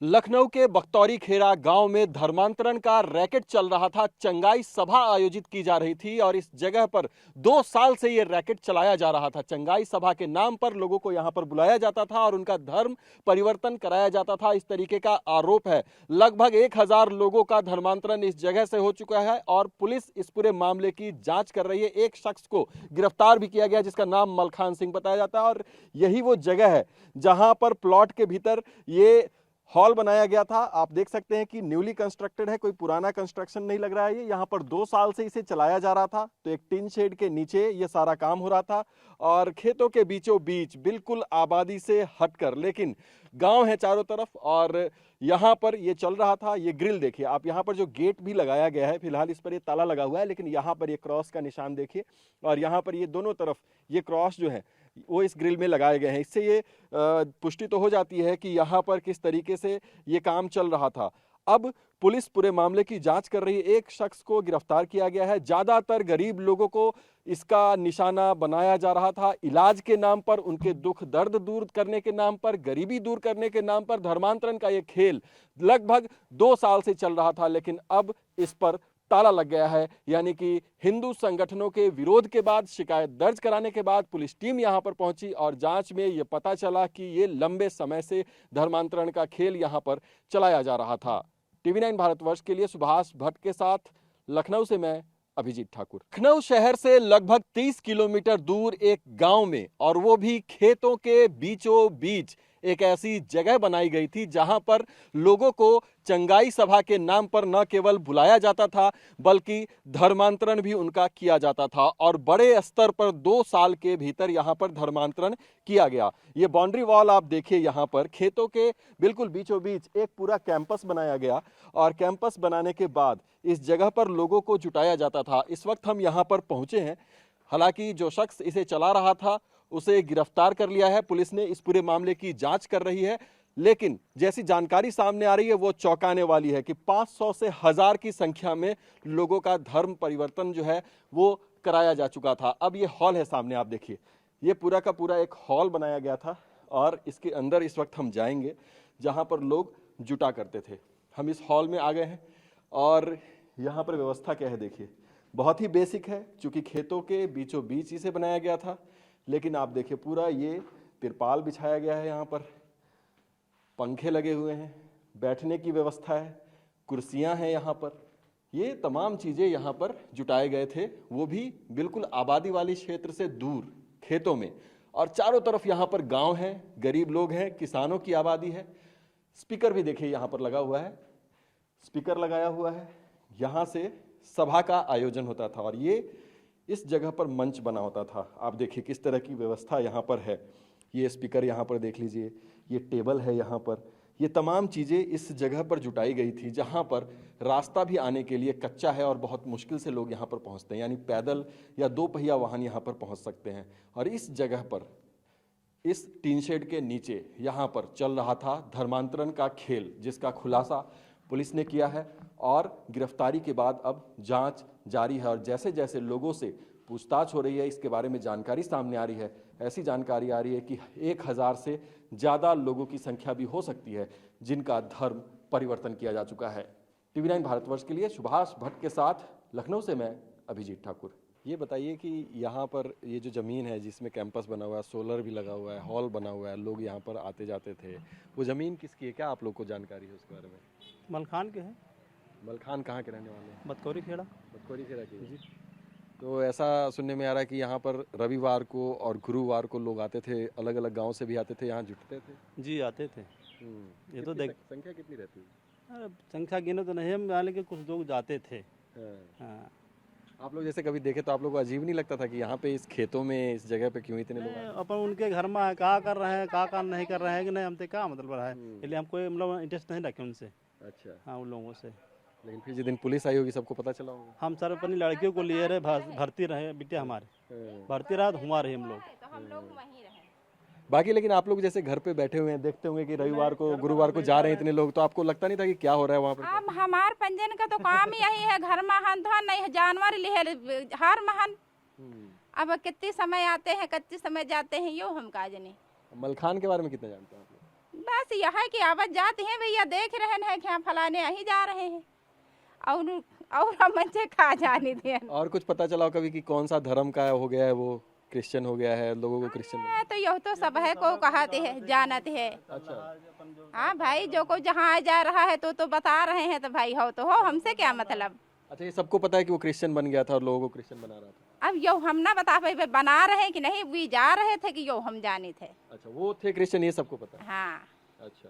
लखनऊ के बख्तौरी खेड़ा गांव में धर्मांतरण का रैकेट चल रहा था। चंगाई सभा आयोजित की जा रही थी और इस जगह पर 2 साल से ये रैकेट चलाया जा रहा था। चंगाई सभा के नाम पर लोगों को यहां पर बुलाया जाता था और उनका धर्म परिवर्तन कराया जाता था, इस तरीके का आरोप है। लगभग 1000 लोगों का धर्मांतरण इस जगह से हो चुका है और पुलिस इस पूरे मामले की जांच कर रही है। एक शख्स को गिरफ्तार भी किया गया जिसका नाम मलखान सिंह बताया जाता है और यही वो जगह है जहां पर प्लॉट के भीतर ये हॉल बनाया गया था। आप देख सकते हैं कि न्यूली कंस्ट्रक्टेड है, कोई पुराना कंस्ट्रक्शन नहीं लग रहा है। ये यहाँ पर 2 साल से इसे चलाया जा रहा था। तो एक टिन शेड के नीचे ये सारा काम हो रहा था और खेतों के बीचों बीच बिल्कुल आबादी से हटकर, लेकिन गांव है चारों तरफ और यहाँ पर ये चल रहा था। ये ग्रिल देखिए आप, यहाँ पर जो गेट भी लगाया गया है, फिलहाल इस पर ये ताला लगा हुआ है, लेकिन यहाँ पर ये क्रॉस का निशान देखिए और यहाँ पर ये दोनों तरफ ये क्रॉस जो है वो इस ग्रिल में लगाए गए हैं। इससे ये पुष्टि तो हो जाती है कि यहाँ पर किस तरीके से ये काम चल रहा था। अब पुलिस पूरे मामले की जांच कर रही है। एक शख्स को गिरफ्तार किया गया है। ज्यादातर गरीब लोगों को इसका निशाना बनाया जा रहा था। इलाज के नाम पर, उनके दुख दर्द दूर करने के नाम पर, गरीबी दूर करने के नाम पर धर्मांतरण का ये खेल लगभग 2 साल से चल रहा था, लेकिन अब इस पर ताला लग गया है। यानी कि हिंदू संगठनों के विरोध के बाद, शिकायत दर्ज कराने के बाद पुलिस टीम यहां पर पहुंची और जांच में यह पता चला कि ये लंबे समय से धर्मांतरण का खेल यहां पर चलाया जा रहा था। TV9 भारतवर्ष के लिए सुभाष भट्ट के साथ लखनऊ से मैं अभिजीत ठाकुर। लखनऊ शहर से लगभग 30 किलोमीटर दूर एक गांव में, और वो भी खेतों के बीचों बीच एक ऐसी जगह बनाई गई थी जहां पर लोगों को चंगाई सभा के नाम पर न केवल बुलाया जाता था बल्कि धर्मांतरण भी उनका किया जाता था और बड़े स्तर पर 2 साल के भीतर यहां पर धर्मांतरण किया गया। ये बाउंड्री वॉल आप देखिए, यहां पर खेतों के बिल्कुल बीचों बीच एक पूरा कैंपस बनाया गया और कैंपस बनाने के बाद इस जगह पर लोगों को जुटाया जाता था। इस वक्त हम यहां पर पहुंचे हैं। हालांकि जो शख्स इसे चला रहा था उसे गिरफ्तार कर लिया है पुलिस ने। इस पूरे मामले की जांच कर रही है, लेकिन जैसी जानकारी सामने आ रही है वो चौंकाने वाली है कि 500 से 1000 की संख्या में लोगों का धर्म परिवर्तन जो है वो कराया जा चुका था। अब ये हॉल है सामने, आप देखिए, ये पूरा का पूरा एक हॉल बनाया गया था और इसके अंदर इस वक्त हम जाएंगे जहां पर लोग जुटा करते थे। हम इस हॉल में आ गए हैं और यहाँ पर व्यवस्था क्या है देखिए, बहुत ही बेसिक है। चूंकि खेतों के बीचों बीच इसे बनाया गया था, लेकिन आप देखिए पूरा ये तिरपाल बिछाया गया है, यहाँ पर पंखे लगे हुए हैं, बैठने की व्यवस्था है, कुर्सियां हैं यहाँ पर। ये तमाम चीजें यहाँ पर जुटाए गए थे, वो भी बिल्कुल आबादी वाली क्षेत्र से दूर खेतों में। और चारों तरफ यहाँ पर गांव है, गरीब लोग हैं, किसानों की आबादी है। स्पीकर भी देखिए यहाँ पर लगा हुआ है, स्पीकर लगाया हुआ है। यहाँ से सभा का आयोजन होता था और ये इस जगह पर मंच बना होता था। आप देखिए किस तरह की व्यवस्था यहाँ पर है। ये स्पीकर यहाँ पर देख लीजिए, ये टेबल है यहाँ पर। ये तमाम चीज़ें इस जगह पर जुटाई गई थी जहाँ पर रास्ता भी आने के लिए कच्चा है और बहुत मुश्किल से लोग यहाँ पर पहुँचते हैं, यानी पैदल या 2 पहिया वाहन यहाँ पर पहुँच सकते हैं। और इस जगह पर, इस टीन शेड के नीचे यहाँ पर चल रहा था धर्मांतरण का खेल, जिसका खुलासा पुलिस ने किया है और गिरफ्तारी के बाद अब जांच जारी है। और जैसे जैसे लोगों से पूछताछ हो रही है, इसके बारे में जानकारी सामने आ रही है, ऐसी जानकारी आ रही है कि 1000 से ज़्यादा लोगों की संख्या भी हो सकती है जिनका धर्म परिवर्तन किया जा चुका है। TV9 भारतवर्ष के लिए सुभाष भट्ट के साथ लखनऊ से मैं अभिजीत ठाकुर। ये बताइए कि यहाँ पर ये जो ज़मीन है जिसमें कैंपस बना हुआ है, सोलर भी लगा हुआ है, हॉल बना हुआ है, लोग यहाँ पर आते जाते थे, वो ज़मीन किसकी है? क्या आप लोग को जानकारी है उसके बारे में? मलखान के हैं। मलखान कहाँ के रहने वाले हैं? बतकौरी खेड़ा। बतकौरी खेड़ा के जी। तो ऐसा सुनने में आ रहा है कि यहाँ पर रविवार को और गुरुवार को लोग आते थे, अलग अलग गांव से भी आते थे, यहाँ जुटते थे। जी आते थे। ये तो देख, संख्या कितनी रहती है? संख्या गिने तो नहीं हम, लेकिन कुछ लोग जाते थे। हाँ। आप लोग जैसे कभी देखे तो आप लोग को अजीब नहीं लगता था कि यहाँ पे इस खेतों में, इस जगह पे क्यों इतने लोग? अपन उनके घर में है, क्या कर रहे हैं, क्या नहीं कर रहे हैं कि नहीं, हमसे क्या मतलब रहा है, इसलिए हमको मतलब इंटरेस्ट नहीं रखे उनसे। अच्छा। हाँ, उन लोगों से। लेकिन फिर जिस दिन पुलिस आई होगी सबको पता चला होगा। हम सर अपनी लड़कियों को लिए रहे, भर्ती रहे बेटे हमारे, भर्ती रहा तो हुआ रहे हम लोग। बाकी लेकिन आप लोग जैसे घर पे बैठे हुए हैं, देखते होंगे कि रविवार को गुरुवार को जा रहे हैं इतने लोग, तो आपको लगता नहीं था कि क्या हो रहा है वहाँ पर? अब हमार पंजन का तो काम यही है, घर महन धो नहीं जानवर लिए हर महन। अब कितने समय आते हैं, कितने समय जाते हैं, यो हम काज नहीं। मलखान के बारे में कितना जानते हैं आप लोग? बस यह है कि आवत जाते हैं भैया, देख रहे हैं कि हम फलाने यहीं जा रहे हैं और हम बच्चे खा जाने दें। और कुछ पता चला हो कभी कि कौन सा धर्म का हो गया है, वो क्रिश्चियन हो गया है, लोगों को क्रिश्चियन बना? तो यह तो सब है को कहते हैं, जानते हैं। अच्छा, हाँ भाई, जो कोई जहाँ जा रहा है तो बता रहे हैं, तो भाई हो तो हो, हमसे क्या मतलब। अच्छा, ये सबको पता है कि वो क्रिश्चियन बन गया था और लोगों को क्रिश्चियन बना रहा था? अब यो हम ना बता पाए बना रहे हैं कि नहीं, वे जा रहे थे कि यो हम जाने थे। अच्छा, वो थे क्रिश्चियन, ये सबको पता है? हाँ। अच्छा,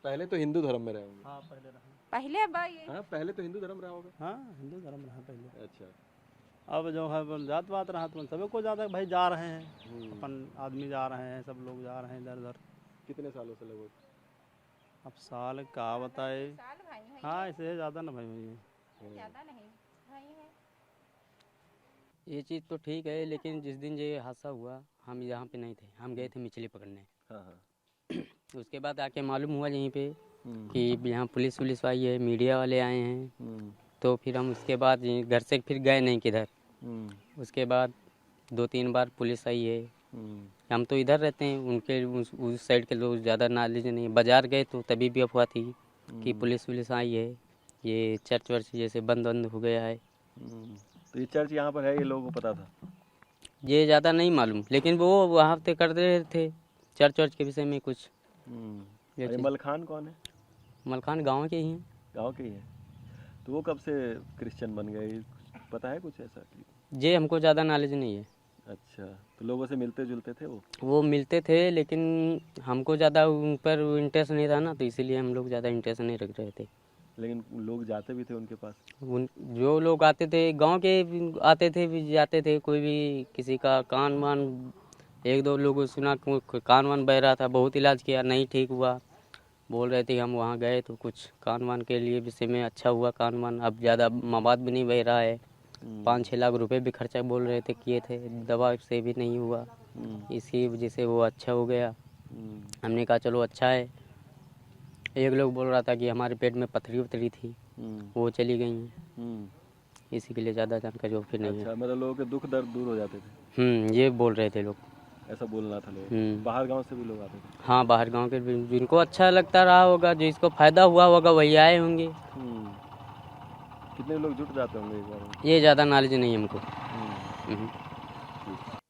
पहले तो हिंदू धर्म में रहे होंगे? हाँ पहले रहा। पहले भाई हाँ, पहले तो हिंदू धर्म रहा होगा। हाँ हिंदू धर्म रहा पहले। अच्छा। अब जो है वो जात पात रहा तो सभी को ज़्यादा भाई जा रहे हैं, अपन आदमी जा रहे हैं, सब लोग जा रहे हैं इधर उधर। कितने सालों से लगभग? अब साल का बताए, साल भाई है, हाँ इससे ज़्यादा ना भाई ये। ज्यादा नहीं भाई है। ये चीज़ तो ठीक है, लेकिन जिस दिन ये हादसा हुआ हम यहाँ पे नहीं थे, हम गए थे मछली पकड़ने। हाँ हाँ। उसके बाद आके मालूम हुआ यहीं पे कि यहाँ पुलिस वुलिस आई है, मीडिया वाले आए हैं। तो फिर हम उसके बाद घर से फिर गए नहीं किधर। उसके बाद 2-3 बार पुलिस आई है। हम तो इधर रहते हैं, उनके उस साइड के लोग ज़्यादा नॉलेज नहीं। बाजार गए तो तभी भी अफवाह थी कि पुलिस वुलिस आई है, ये चर्च वर्च जैसे बंद हो गया है। तो ये चर्च यहाँ पर है, ये लोगों को पता था? ये ज़्यादा नहीं मालूम, लेकिन वो वहाँ पे करते थे चर्च वर्च के विषय में कुछ। अरे मलखान कौन है? मलखान गांव के ही हैं। गांव के ही है। तो वो कब से क्रिश्चियन बन गए, पता है कुछ ऐसा? ये हमको ज़्यादा नॉलेज नहीं है। अच्छा, तो लोगों से मिलते जुलते थे वो मिलते थे, लेकिन हमको ज़्यादा उन पर इंटरेस्ट नहीं था ना, तो इसीलिए हम लोग ज़्यादा इंटरेस्ट नहीं रख रहे थे। लेकिन लोग जाते भी थे उनके पास? उन जो लोग आते थे गांव के आते थे भी जाते थे, कोई भी किसी का कान वान, 1-2 लोगों सुना कान वान बह रहा था, बहुत इलाज किया नहीं ठीक हुआ। बोल रहे थे हम वहाँ गए तो कुछ कान वान के लिए विषय में अच्छा हुआ कान वान, अब ज़्यादा मवाद भी नहीं बह रहा है। 5-6 लाख रुपए भी खर्चा बोल रहे थे किए थे, दवा से भी नहीं हुआ। इसी वजह से वो अच्छा हो गया। हमने कहा चलो अच्छा है। एक लोग बोल रहा था कि हमारे पेट में पथरी थी, वो चली गई हैं। इसी के लिए ज़्यादा जानकारी वो फिर नहीं अच्छा, मतलब लोगों के दुख दर्द दूर हो जाते थे? ये बोल रहे थे लोग, ऐसा बोलना था लोग। बाहर गांव से भी लोग आते थे? हाँ बाहर गांव के भी, जिनको अच्छा लगता रहा होगा, जिसको फायदा हुआ होगा वही आए होंगे। कितने लोग जुट जाते होंगे एक बार? ये ज़्यादा नॉलेज नहीं हमको।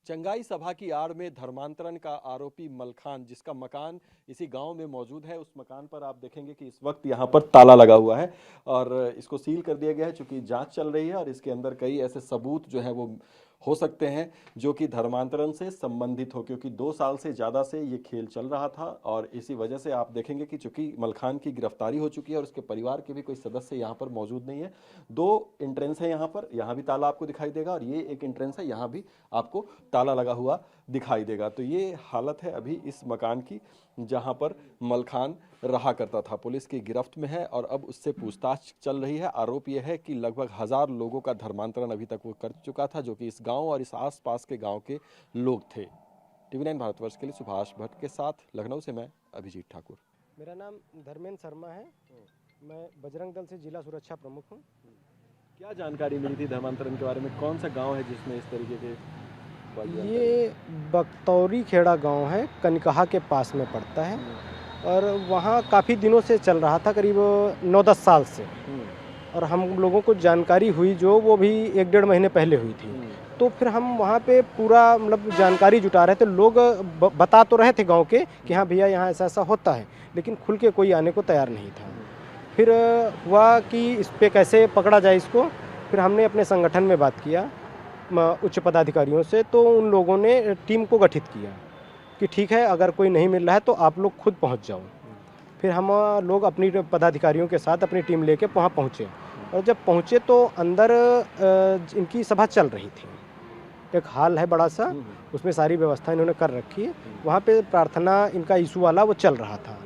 चंगाई सभा की आड़ में धर्मांतरण का आरोपी मलखान, जिसका मकान इसी गांव में मौजूद है, उस मकान पर आप देखेंगे कि इस वक्त यहां पर ताला लगा हुआ है और इसको सील कर दिया गया है, चूंकि जांच चल रही है और इसके अंदर कई ऐसे सबूत जो है वो हो सकते हैं जो कि धर्मांतरण से संबंधित हो, क्योंकि 2 साल से ज़्यादा से ये खेल चल रहा था और इसी वजह से आप देखेंगे कि चूंकि मलखान की गिरफ्तारी हो चुकी है और उसके परिवार के भी कोई सदस्य यहाँ पर मौजूद नहीं है। 2 एंट्रेंस है यहाँ पर, यहाँ भी ताला आपको दिखाई देगा और ये एक एंट्रेंस है, यहाँ भी आपको ताला लगा हुआ दिखाई देगा। तो ये हालत है अभी इस मकान की जहाँ पर मलखान रहा करता था। पुलिस की गिरफ्त में है और अब उससे पूछताछ चल रही है। आरोप यह है कि लगभग 1000 लोगों का धर्मांतरण अभी तक वो कर चुका था, जो कि इस गांव और इस आसपास के गांव के लोग थे। TV9 भारतवर्ष के लिए सुभाष भट्ट के साथ लखनऊ से मैं अभिजीत ठाकुर। मेरा नाम धर्मेंद्र शर्मा है, मैं बजरंग दल से जिला सुरक्षा प्रमुख हूँ। क्या जानकारी मिली थी धर्मांतरण के बारे में? कौन सा गाँव है जिसमें इस तरीके के? ये बख्तौरी खेड़ा गांव है, कनकहा के पास में पड़ता है और वहाँ काफ़ी दिनों से चल रहा था, करीब 9-10 साल से। और हम लोगों को जानकारी हुई जो वो भी 1-1.5 महीने पहले हुई थी। तो फिर हम वहाँ पे पूरा मतलब जानकारी जुटा रहे थे। लोग बता तो रहे थे गांव के कि हाँ भैया यहाँ ऐसा ऐसा होता है, लेकिन खुल के कोई आने को तैयार नहीं था। फिर हुआ कि इस पर कैसे पकड़ा जाए इसको। फिर हमने अपने संगठन में बात किया उच्च पदाधिकारियों से, तो उन लोगों ने टीम को गठित किया कि ठीक है अगर कोई नहीं मिल रहा है तो आप लोग खुद पहुंच जाओ। फिर हम लोग अपनी पदाधिकारियों के साथ अपनी टीम लेके वहाँ पहुँचे और जब पहुँचे तो अंदर इनकी सभा चल रही थी। एक हॉल है बड़ा सा, उसमें सारी व्यवस्था इन्होंने कर रखी है। वहाँ पे प्रार्थना इनका इशू वाला वो चल रहा था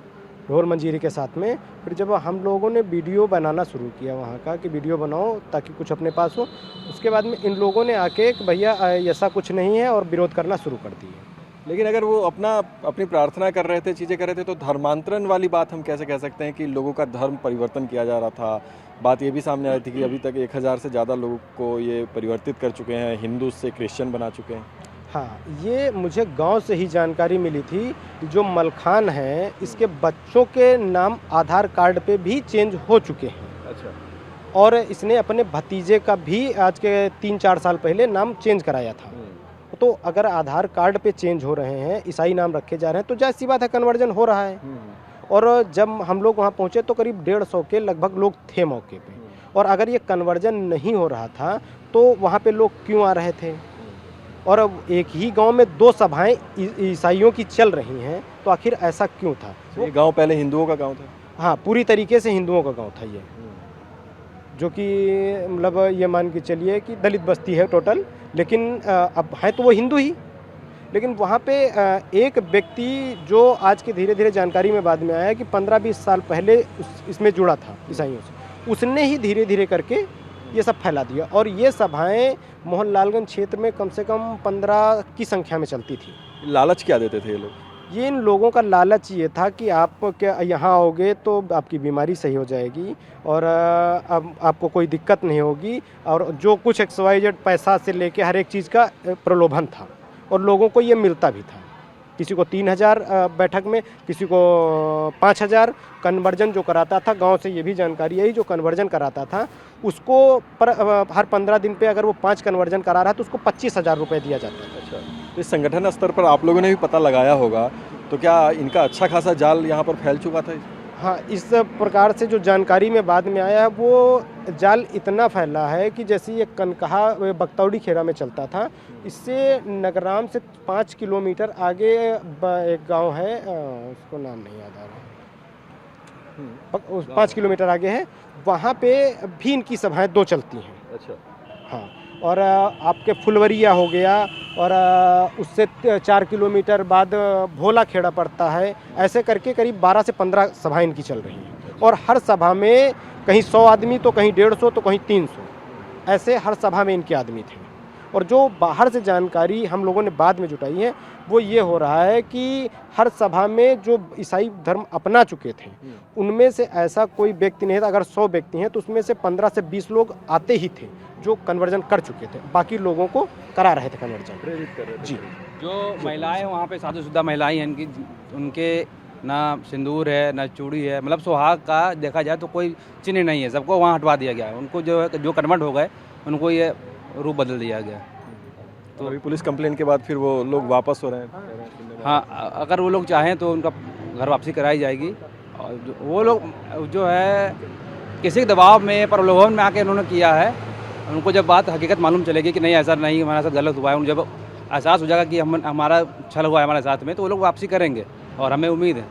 ढोल मंजीरी के साथ में। फिर जब हम लोगों ने वीडियो बनाना शुरू किया वहाँ का कि वीडियो बनाओ ताकि कुछ अपने पास हो, उसके बाद में इन लोगों ने आके कि भैया ऐसा कुछ नहीं है और विरोध करना शुरू कर दिए। लेकिन अगर वो अपनी प्रार्थना कर रहे थे, चीज़ें कर रहे थे, तो धर्मांतरण वाली बात हम कैसे कह सकते हैं कि लोगों का धर्म परिवर्तन किया जा रहा था? बात ये भी सामने आई थी कि अभी तक 1000 से ज़्यादा लोगों को ये परिवर्तित कर चुके हैं, हिंदू से क्रिश्चियन बना चुके हैं। हाँ, ये मुझे गांव से ही जानकारी मिली थी। जो मलखान है, इसके बच्चों के नाम आधार कार्ड पे भी चेंज हो चुके हैं। अच्छा। और इसने अपने भतीजे का भी आज के 3-4 साल पहले नाम चेंज कराया था। तो अगर आधार कार्ड पे चेंज हो रहे हैं, ईसाई नाम रखे जा रहे हैं, तो जाहिर सी बात है कन्वर्जन हो रहा है। और जब हम लोग वहाँ पहुँचे तो करीब 150 के लगभग लोग थे मौके पे। और अगर ये कन्वर्जन नहीं हो रहा था तो वहाँ पे लोग क्यों आ रहे थे? और अब एक ही गांव में 2 सभाएं ईसाइयों की चल रही हैं, तो आखिर ऐसा क्यों था? ये गांव पहले हिंदुओं का गांव था? हाँ, पूरी तरीके से हिंदुओं का गांव था ये, जो कि मतलब ये मान के चलिए कि दलित बस्ती है टोटल, लेकिन अब है तो वो हिंदू ही। लेकिन वहाँ पे एक व्यक्ति जो आज के धीरे धीरे जानकारी में बाद में आया कि 15-20 साल पहले इसमें जुड़ा था ईसाइयों से, उसने ही धीरे धीरे करके ये सब फैला दिया। और ये सभाएं मोहनलालगंज क्षेत्र में कम से कम 15 की संख्या में चलती थी। लालच क्या देते थे ये लोग? ये इन लोगों का लालच ये था कि आप क्या यहाँ आओगे तो आपकी बीमारी सही हो जाएगी और अब आपको कोई दिक्कत नहीं होगी। और जो कुछ XYZ पैसा से लेके हर एक चीज़ का प्रलोभन था और लोगों को ये मिलता भी था। किसी को 3000 बैठक में, किसी को 5000। कन्वर्जन जो कराता था, गांव से ये भी जानकारी है, जो कन्वर्जन कराता था उसको हर 15 दिन पे अगर वो 5 कन्वर्जन करा रहा है तो उसको 25,000 रुपये दिया जाता है। अच्छा, इस संगठन स्तर पर आप लोगों ने भी पता लगाया होगा, तो क्या इनका अच्छा खासा जाल यहाँ पर फैल चुका था? हाँ, इस प्रकार से जो जानकारी में बाद में आया है वो जाल इतना फैला है कि जैसे ये कनकहा बक्तौड़ी खेड़ा में चलता था, इससे नगराम से 5 किलोमीटर आगे एक गांव है, उसको नाम नहीं याद आ रहा, 5 किलोमीटर आगे है, वहाँ पे भी इनकी सभाएं 2 चलती हैं। अच्छा। हाँ, और आपके फुलवरिया हो गया और उससे 4 किलोमीटर बाद भोला खेड़ा पड़ता है। ऐसे करके करीब 12 से 15 सभाएं इनकी चल रही हैं और हर सभा में कहीं 100 आदमी तो कहीं 150 तो कहीं 300, ऐसे हर सभा में इनके आदमी थे। और जो बाहर से जानकारी हम लोगों ने बाद में जुटाई है वो ये हो रहा है कि हर सभा में जो ईसाई धर्म अपना चुके थे उनमें से ऐसा कोई व्यक्ति नहीं था। अगर 100 व्यक्ति हैं तो उसमें से 15 से 20 लोग आते ही थे जो कन्वर्जन कर चुके थे, बाकी लोगों को करा रहे थे कन्वर्जन, प्रेरित कर रहे थे। जी। जो महिलाएं वहाँ पे शादीशुदा महिलाएं हैं, उनके ना सिंदूर है ना चूड़ी है, मतलब सुहाग का देखा जाए तो कोई चिन्ह नहीं है, सबको वहाँ हटवा दिया गया है। उनको जो कन्वर्ट हो गए उनको ये रूप बदल दिया गया। तो अभी पुलिस कंप्लेंट के बाद फिर वो लोग वापस हो रहे हैं? हाँ, अगर वो लोग चाहें तो उनका घर वापसी कराई जाएगी। और वो लोग जो है किसी के दबाव में, प्रलोभन में आके उन्होंने किया है। उनको जब बात हकीकत मालूम चलेगी कि नहीं ऐसा नहीं, हमारे साथ गलत हुआ है, उनको जब एहसास हो जाएगा कि हमारा छल हुआ है हमारे साथ में, तो वो लोग वापसी करेंगे और हमें उम्मीद है।